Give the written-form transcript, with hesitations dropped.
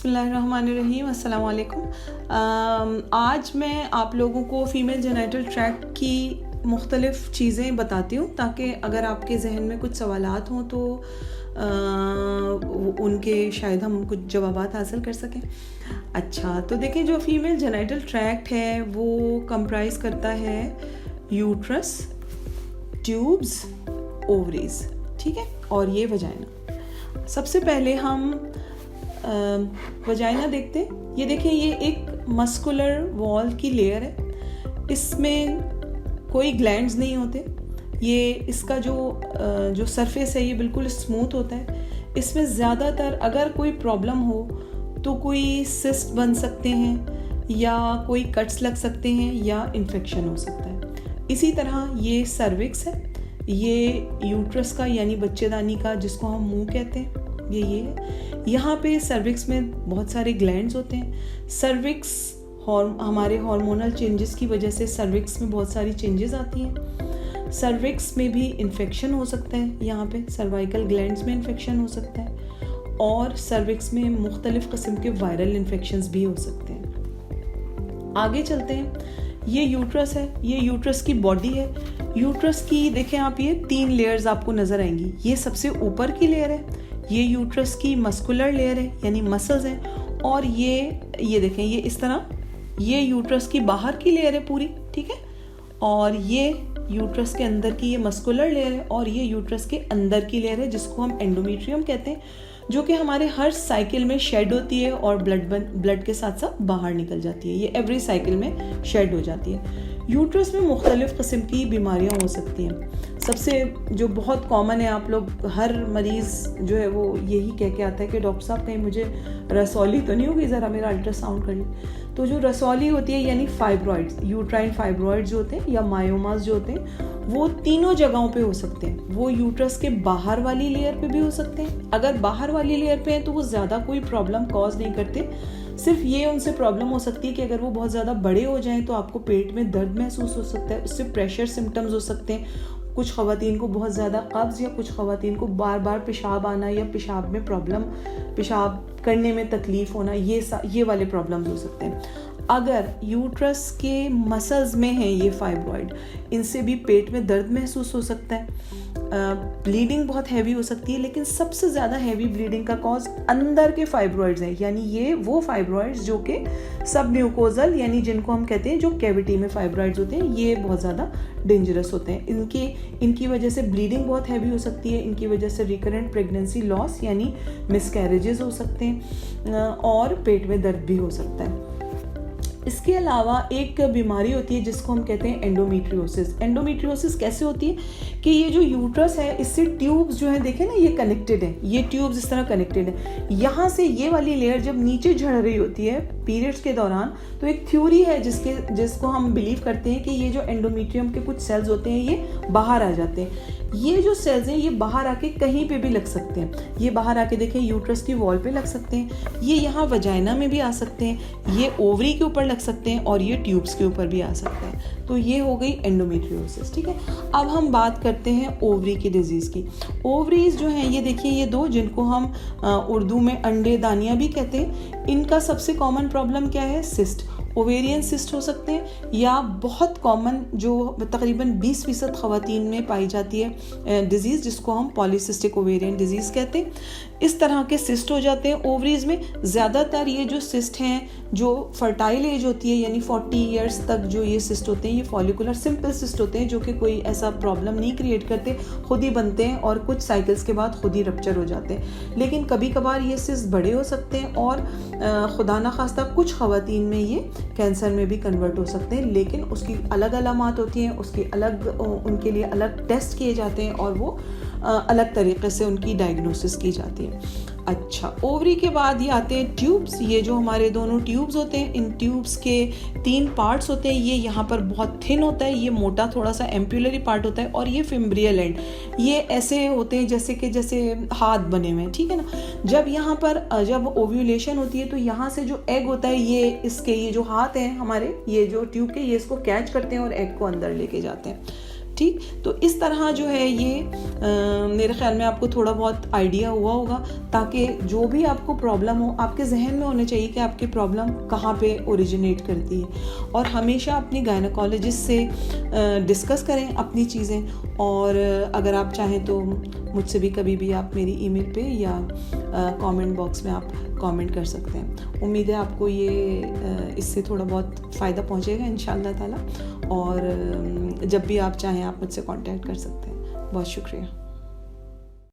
बिस्मिल्लाहिर्रहमानिर्रहीम, अस्सलाम वालेकुम। आज मैं आप लोगों को फ़ीमेल जेनिटल ट्रैक्ट की मुख्तलिफ़ चीज़ें बताती हूँ ताकि अगर आपके जहन में कुछ सवालात हों तो उनके शायद हम कुछ जवाबात हासिल कर सकें। अच्छा, तो देखें, जो फ़ीमेल जेनिटल ट्रैक्ट है वो कंप्राइज करता है यूट्रस, ट्यूब्स, ओवरीज, ठीक है, और ये वजाइना। सबसे पहले हम वजाइना देखते हैं। ये देखें, ये एक मस्कुलर वॉल की लेयर है, इसमें कोई ग्लैंड्स नहीं होते। ये इसका जो सरफेस है ये बिल्कुल स्मूथ होता है। इसमें ज़्यादातर अगर कोई प्रॉब्लम हो तो कोई सिस्ट बन सकते हैं या कोई कट्स लग सकते हैं या इन्फेक्शन हो सकता है। इसी तरह ये सर्विक्स है, ये यूट्रस का यानी बच्चेदानी का जिसको हम मुंह कहते हैं, ये है। यहाँ पे सर्विक्स में बहुत सारे ग्लैंड्स होते हैं। सर्विक्स हमारे हार्मोनल चेंजेस की वजह से सर्विक्स में बहुत सारी चेंजेस आती हैं। सर्विक्स में भी इन्फेक्शन हो सकता है, यहाँ पे सर्वाइकल ग्लैंड्स में इन्फेक्शन हो सकता है और सर्विक्स में मुख्तलिफ़ किस्म के वायरल इन्फेक्शंस भी हो सकते हैं। आगे चलते हैं। ये यूट्रस है, ये यूट्रस की बॉडी है। यूट्रस की देखें आप, ये 3 लेयर्स आपको नज़र आएंगी। ये सबसे ऊपर की लेयर है, ये यूट्रस की मस्कुलर लेयर है यानी मसल्स हैं, और ये देखें, ये इस तरह ये यूट्रस की बाहर की लेयर है पूरी, ठीक है, और ये यूट्रस के अंदर की ये मस्कुलर लेयर है और ये यूट्रस के अंदर की लेयर है जिसको हम एंडोमेट्रियम कहते हैं, जो कि हमारे हर साइकिल में शेड होती है और ब्लड के साथ साथ बाहर निकल जाती है। ये एवरी साइकिल में शेड हो जाती है। यूट्रस में मुख्तलिफ़ किस्म की बीमारियां हो सकती हैं। सबसे जो बहुत कॉमन है, आप लोग हर मरीज़ जो है वो यही कह के आता है कि डॉक्टर साहब कहीं मुझे रसौली तो नहीं होगी, ज़रा मेरा अल्ट्रासाउंड कर लीजिए। तो जो रसौली होती है यानी फाइब्रॉइड्स, यूट्राइन फाइब्रॉइड्स जो होते हैं या मायोमास जो होते हैं, वो तीनों जगहों पे हो सकते हैं। वो यूट्रस के बाहर वाली लेयर पे भी हो सकते हैं। अगर बाहर वाली लेयर पे हैं तो वो ज़्यादा कोई प्रॉब्लम कॉज नहीं करते। सिर्फ ये उनसे प्रॉब्लम हो सकती है कि अगर वो बहुत ज़्यादा बड़े हो जाएं तो आपको पेट में दर्द महसूस हो सकता है, उससे प्रेशर सिम्टम्स हो सकते हैं। कुछ ख़वातीन को बहुत ज़्यादा कब्ज़ या कुछ ख़वातीन को बार बार पेशाब आना या पेशाब में प्रॉब्लम, पेशाब करने में तकलीफ़ होना, ये वाले प्रॉब्लम्स हो सकते हैं। अगर यूट्रस के मसल्स में है ये फाइब्रॉइड, इनसे भी पेट में दर्द महसूस हो सकता है, ब्लीडिंग बहुत हैवी हो सकती है, लेकिन सबसे ज़्यादा हैवी ब्लीडिंग का कॉज अंदर के फाइब्रॉइड्स हैं, यानी ये वो फाइब्रॉइड्स जो कि सब म्यूकोजल यानी जिनको हम कहते हैं जो कैविटी में फाइब्रॉइड्स होते हैं, ये बहुत ज़्यादा डेंजरस होते हैं। इनकी वजह से ब्लीडिंग बहुत हैवी हो सकती है, इनकी वजह से रिकरेंट प्रेगनेंसी लॉस यानी मिसकैरेजेस हो सकते हैं और पेट में दर्द भी हो सकता है। इसके अलावा एक बीमारी होती है जिसको हम कहते हैं एंडोमेट्रियोसिस। एंडोमेट्रियोसिस कैसे होती है कि ये जो यूट्रस है इससे ट्यूब्स जो है, देखें ना, ये कनेक्टेड है, ये ट्यूब्स इस तरह कनेक्टेड है। यहाँ से ये वाली लेयर जब नीचे झड़ रही होती है पीरियड्स के दौरान, तो एक थ्योरी है जिसको हम बिलीव करते हैं कि ये जो एंडोमेट्रियम के कुछ सेल्स होते हैं ये बाहर आ जाते हैं। ये जो सेल्स हैं ये बाहर आके कहीं पे भी लग सकते हैं। ये बाहर आके देखें यूट्रस की वॉल पे लग सकते हैं, ये यहाँ वजाइना में भी आ सकते हैं, ये ओवरी के ऊपर लग सकते हैं और ये ट्यूब्स के ऊपर भी आ सकते हैं। तो ये हो गई एंडोमेट्रियोसिस, ठीक है। अब हम बात करते हैं ओवरी की डिजीज़ की। ओवरीज जो हैं ये देखिए, ये 2 जिनको हम उर्दू में अंडे दानियाँ भी कहते हैं, इनका सबसे कॉमन प्रॉब्लम क्या है? सिस्ट, ओवेरियन सिस्ट हो सकते हैं, या बहुत कॉमन जो तकरीबन 20% ख़वातीन में पाई जाती है डिज़ीज़ जिसको हम पॉलीसिस्टिक ओवेरियन डिज़ीज़ कहते हैं। इस तरह के सिस्ट हो जाते हैं ओवरीज में। ज़्यादातर ये जो सिस्ट हैं जो फर्टाइल एज होती है यानी 40 ईयर्स तक जो ये सिस्ट होते हैं, ये फॉलिकुलर सिंपल सिस्ट होते हैं जो कि कोई ऐसा प्रॉब्लम नहीं क्रिएट करते, खुद ही बनते हैं और कुछ साइकिल्स के बाद खुद ही रप्चर हो जाते हैं। लेकिन कभी कभार ये सिस्ट बड़े हो सकते हैं और खुदा न खास्ता कुछ ख़वातीन में ये कैंसर में भी कन्वर्ट हो सकते हैं, लेकिन उसकी अलग अलामात होती हैं, उसकी अलग उनके लिए अलग टेस्ट किए जाते हैं और वो अलग तरीके से उनकी डायग्नोसिस की जाती है। अच्छा, ओवरी के बाद ये आते हैं ट्यूब्स। ये जो हमारे दोनों ट्यूब्स होते हैं, इन ट्यूब्स के 3 पार्ट्स होते हैं। ये यहाँ पर बहुत थिन होता है, ये मोटा थोड़ा सा एम्पुलरी पार्ट होता है, और ये फिम्ब्रियल एंड, ये ऐसे होते हैं जैसे हाथ बने हुए हैं, ठीक है ना। जब यहाँ पर जब ओव्यूलेशन होती है तो यहाँ से जो एग होता है ये जो हाथ हैं हमारे, ये जो ट्यूब के, ये इसको कैच करते हैं और एग को अंदर लेके जाते हैं, ठीक। तो इस तरह जो है ये मेरे ख्याल में आपको थोड़ा बहुत आइडिया हुआ होगा, ताकि जो भी आपको प्रॉब्लम हो आपके जहन में होना चाहिए कि आपकी प्रॉब्लम कहाँ पे ओरिजिनेट करती है। और हमेशा अपनी गायनोकोलॉजिस्ट से डिस्कस करें अपनी चीज़ें, और अगर आप चाहें तो मुझसे भी कभी भी आप मेरी ईमेल पे या कमेंट बॉक्स में आप कमेंट कर सकते हैं। उम्मीद है आपको ये इससे थोड़ा बहुत फ़ायदा पहुंचेगा इंशाअल्लाह ताला, और जब भी आप चाहें आप मुझसे कांटेक्ट कर सकते हैं। बहुत शुक्रिया।